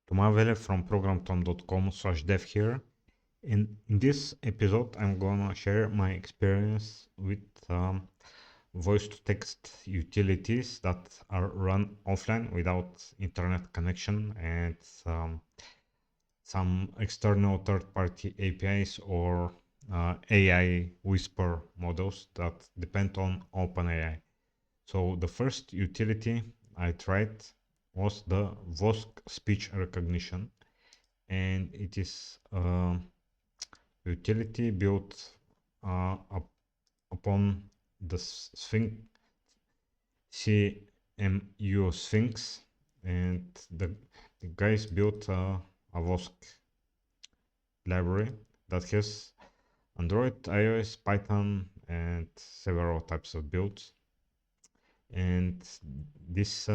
Tumavele from programtom.com/dev here. In this episode, I'm gonna share my experience with voice-to-text utilities that are run offline without internet connection and some external third-party APIs or AI whisper models that depend on OpenAI. So the first utility I tried was the Vosk speech recognition, and it is a utility built upon the CMU Sphinx, and the guys built a Vosk library that has Android, iOS, Python, and several types of builds. And this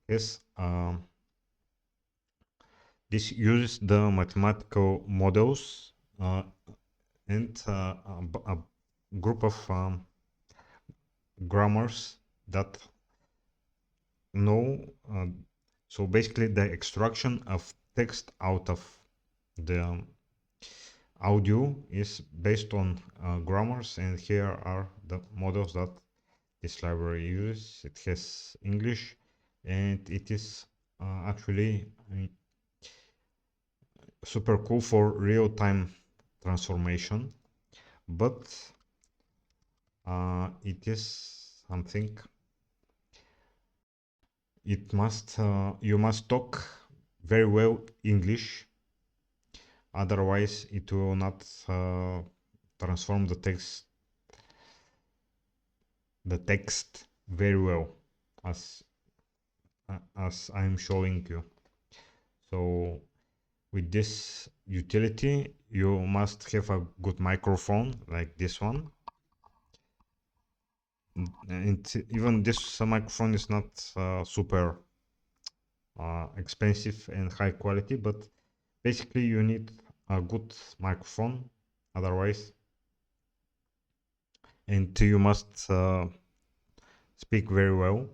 is this uses the mathematical models and a group of grammars that know. So basically, the extraction of text out of the audio is based on grammars, and here are the models that this library uses. It has English, and it is actually super cool for real-time transformation, but it is something you must talk very well English, otherwise it will not transform the text very well as I'm showing you. So with this utility, you must have a good microphone like this one. And even this microphone is not super expensive and high quality, but basically you need a good microphone, otherwise, and you must speak very well.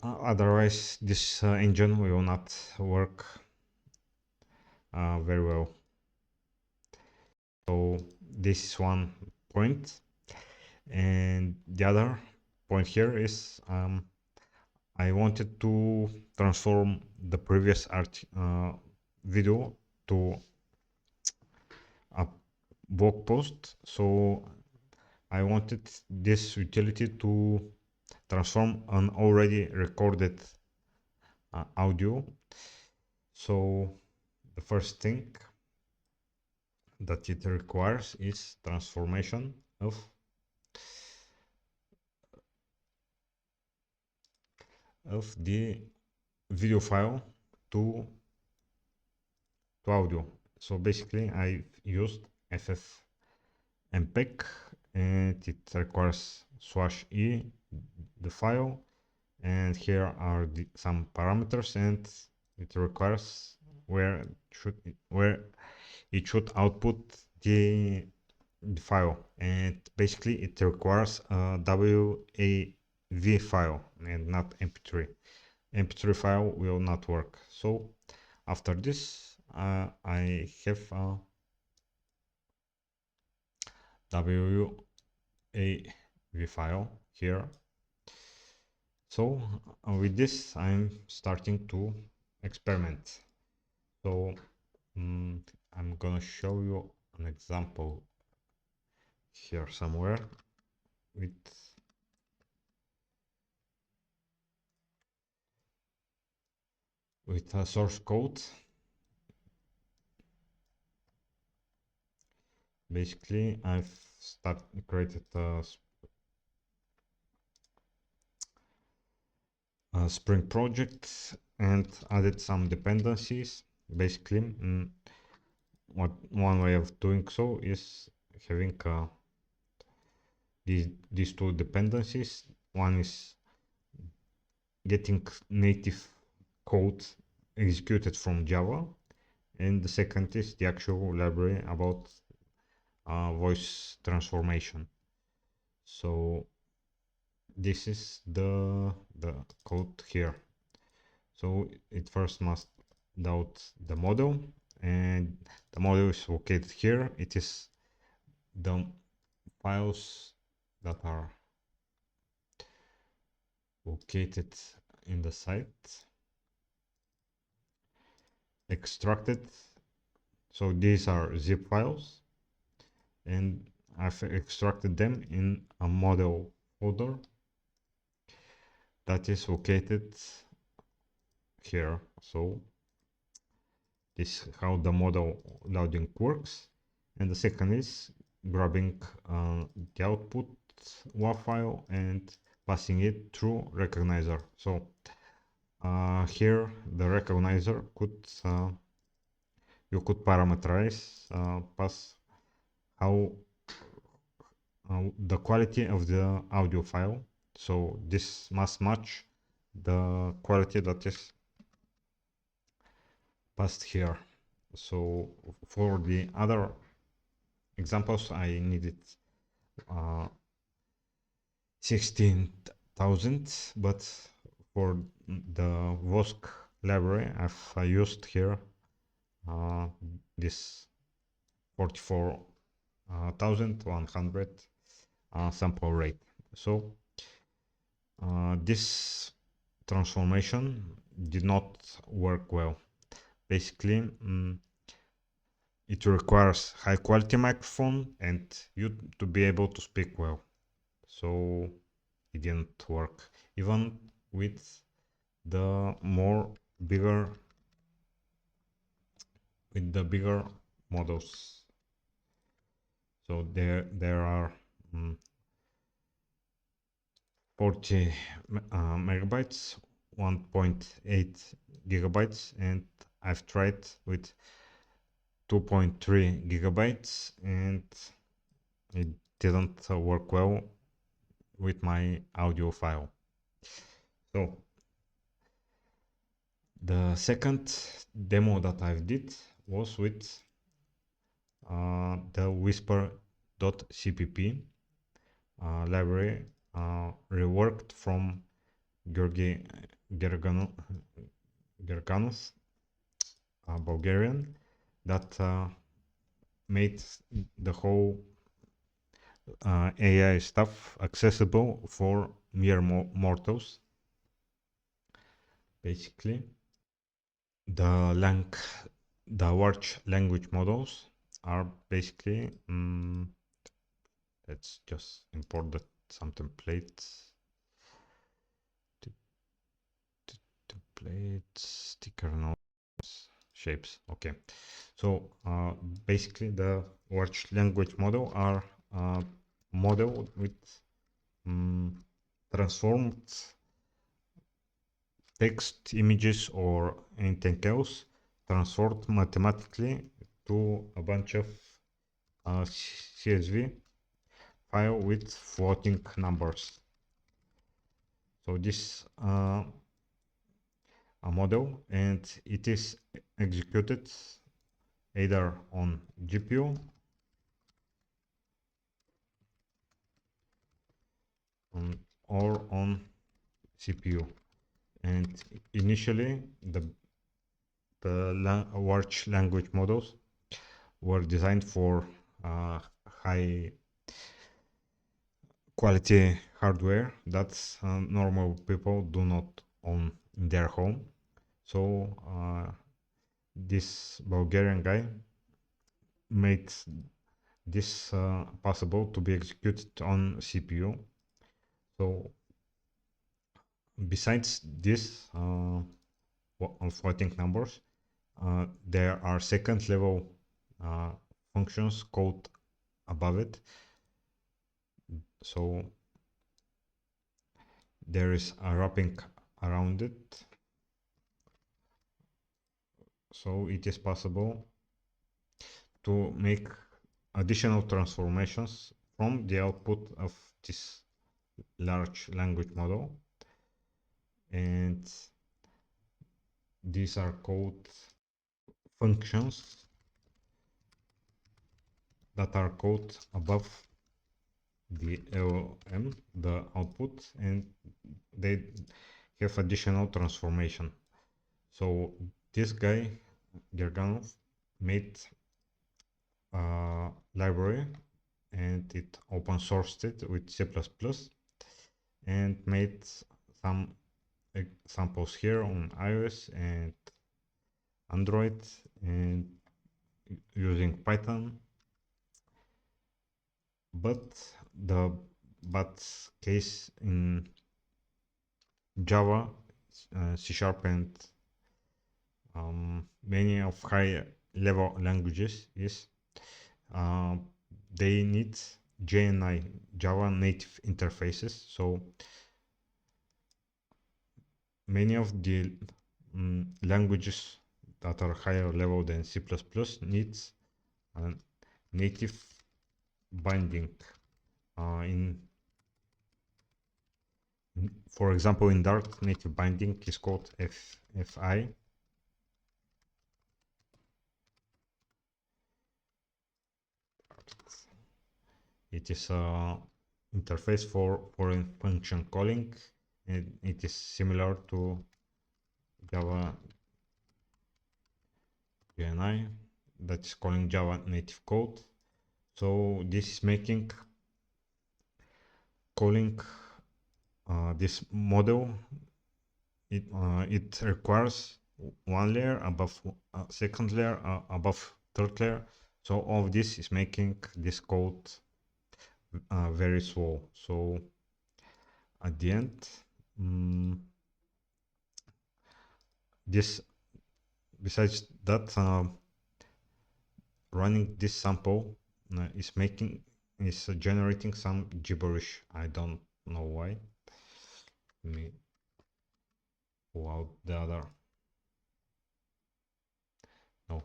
Otherwise, this engine will not work very well. So this is one point, and the other point here is I wanted to transform the previous video to a blog post, so I wanted this utility to transform an already recorded audio. So the first thing that it requires is transformation of the video file to audio. So basically I used ffmpeg, and it requires /e the file, and here are some parameters, and it requires where it should output the file, and basically it requires a WAV file and not mp3. mp3 file will not work. So after this I have a WAV file here. So with this I'm starting to experiment. So I'm gonna show you an example here somewhere with a source code. Basically I've created a Spring project and added some dependencies. Basically one way of doing so is having these two dependencies. One is getting native code executed from Java, and the second is the actual library about voice transformation. So this is the code here. So it first must load the model, and the model is located here. It is the files that are located in the site, extracted. So these are zip files, and I've extracted them in a model folder that is located here. So this is how the model loading works. And the second is grabbing the output WAV file and passing it through recognizer. So here the recognizer could you could parameterize pass how the quality of the audio file. So this must match the quality that is passed here. So for the other examples, I needed 16,000, but for the Vosk library, I've used here this 44,100 sample rate. So this transformation did not work well. Basically, it requires high quality microphone and you to be able to speak well. So it didn't work even with the bigger models. So there are 40 megabytes, 1.8 gigabytes, and I've tried with 2.3 gigabytes, and it didn't work well with my audio file. So the second demo that I did was with the whisper.cpp library reworked from Georgi Gerganus, Bulgarian, that made the whole AI stuff accessible for mere mortals. Basically, the large language models are basically let's just import some templates. Templates, sticker notes, shapes. Okay, so basically the large language model are model with transformed text, images, or anything else transformed mathematically to a bunch of CSV file with floating numbers. So this a model, and it is executed either on GPU or on CPU. And initially the large language models were designed for high quality hardware that normal people do not own in their home. So this Bulgarian guy made this possible to be executed on CPU. So besides this on floating numbers, there are second level functions called above it. So there is a wrapping around it, so it is possible to make additional transformations from the output of this large language model, and these are called functions that are called above the LLM, the output, and they have additional transformation. So this guy, Gerganov, made a library and it open sourced it with C++ and made some examples here on iOS and Android and using Python. But the bad case in Java, C Sharp, and many of high level languages is uh, they need JNI, Java native interfaces. So many of the languages that are higher level than C++ needs a native binding. For example, in Dart, native binding is called FI. It is a interface for foreign function calling, and it is similar to Java GNI that is calling Java native code. So this is making calling this model. It requires one layer above second layer above third layer. So all of this is making this code very slow. So at the end, this besides that, running this sample is generating some gibberish. I don't know why. Let me pull out the other. No.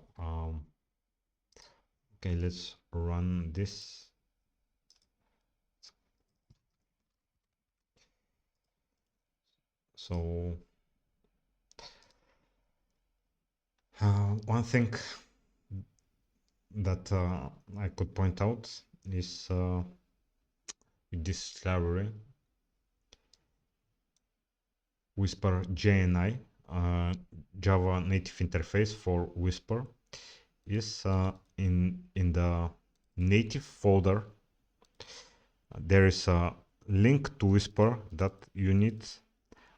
Okay, let's run this. So one thing that I could point out is with this library, Whisper JNI, Java native interface for Whisper, is in the native folder. There is a link to Whisper that you need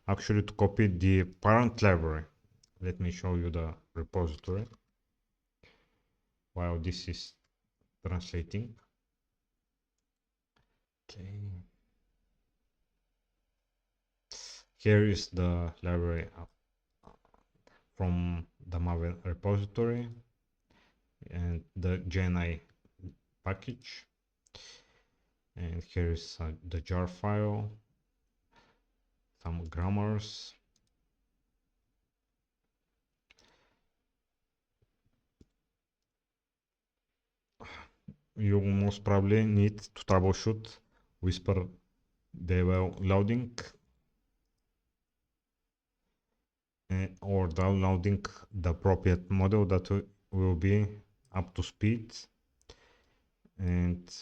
actually to copy the parent library. Let me show you the repository while this is translating. Okay. Here is the library from the Maven repository and the JNI package. And here is the jar file, some grammars. You most probably need to troubleshoot Whisper deloading or downloading the appropriate model that will be up to speed and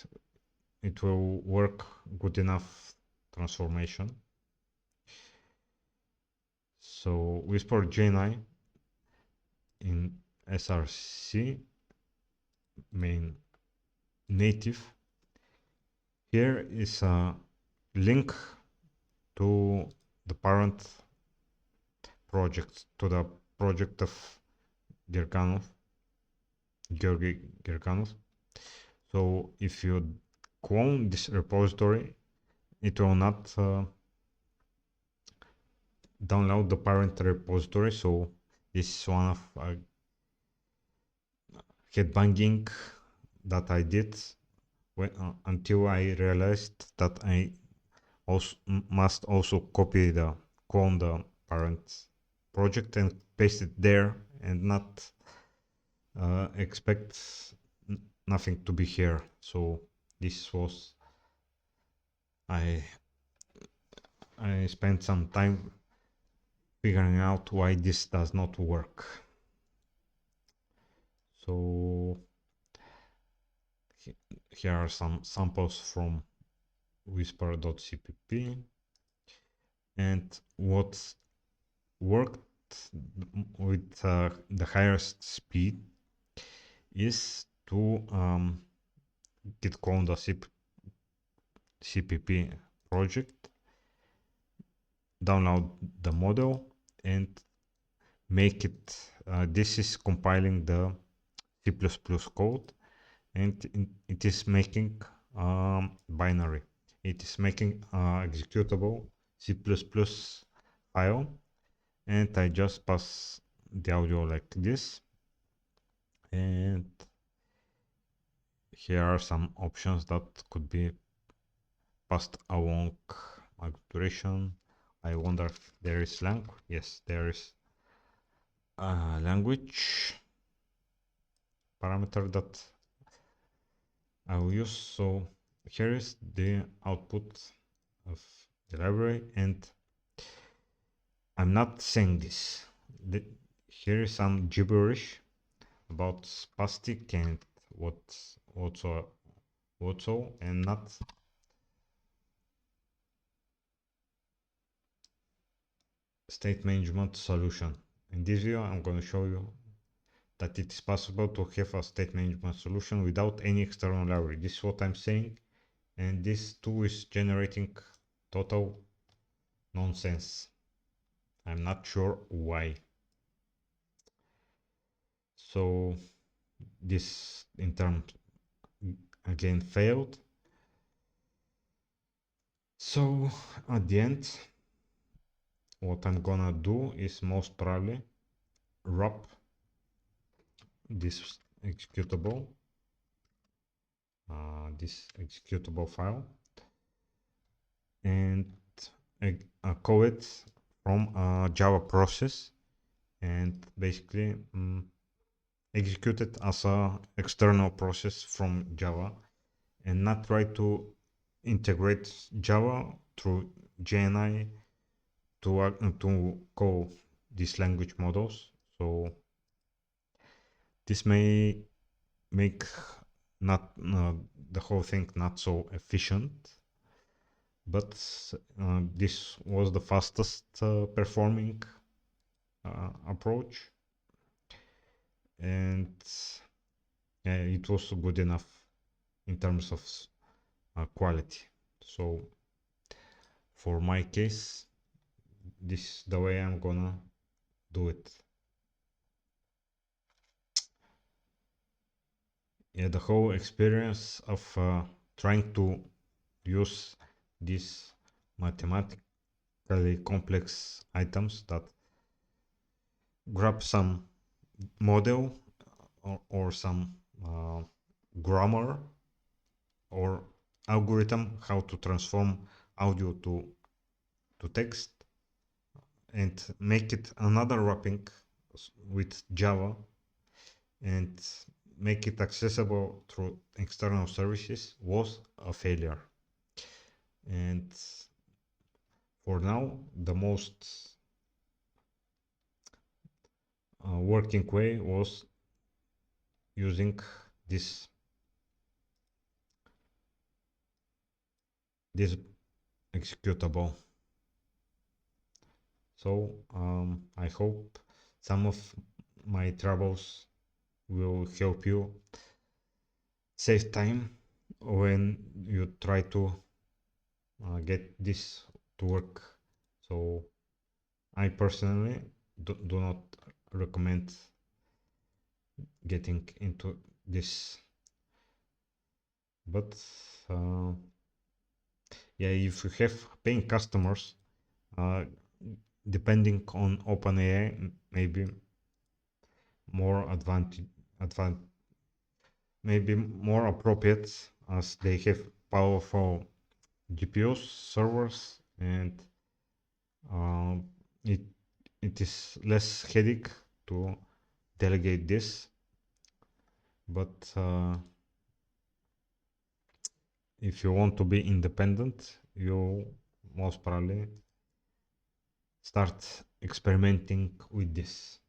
it will work good enough transformation. So Whisper JNI in SRC main native. Here is a link to the parent project, to the project of Georgi Gerganov. So if you clone this repository, it will not download the parent repository. So this is one of headbanging that I did when, until I realized that I also must also clone the parent project and paste it there and not expect nothing to be here. So this was I spent some time figuring out why this does not work. So here are some samples from whisper.cpp, and what worked the highest speed is to git clone the CPP project, download the model, and make it. This is compiling the C++ code, and it is making binary. It is making executable C++ file, and I just pass the audio like this, and here are some options that could be passed along duration. I wonder if there is language. Yes, there is a language parameter that I will use. So here is the output of the library, and I'm not saying this. Here is some gibberish about spastic and whatso, and not state management solution. In this video, I'm going to show you that it is possible to have a state management solution without any external library. This is what I'm saying, and this tool is generating total nonsense. I'm not sure why. So this in terms again failed. So at the end, what I'm gonna do is most probably wrap this executable file and call it from a Java process, and basically execute it as a external process from Java, and not try to integrate Java through JNI to call these language models. So this may make not the whole thing not so efficient, but this was the fastest performing approach, and it was good enough in terms of quality. So for my case, this is the way I'm gonna do it. Yeah, the whole experience of trying to use these mathematically complex items that grab some model or some grammar or algorithm, how to transform audio to text, and make it another wrapping with Java, and make it accessible through external services was a failure. And for now, the most working way was using this executable. So I hope some of my troubles will help you save time when you try to get this to work. So I personally do not recommend getting into this, but yeah, if you have paying customers, depending on OpenAI, maybe more maybe more appropriate, as they have powerful GPUs, servers, and it is less headache to delegate this. But if you want to be independent, you most probably start experimenting with this.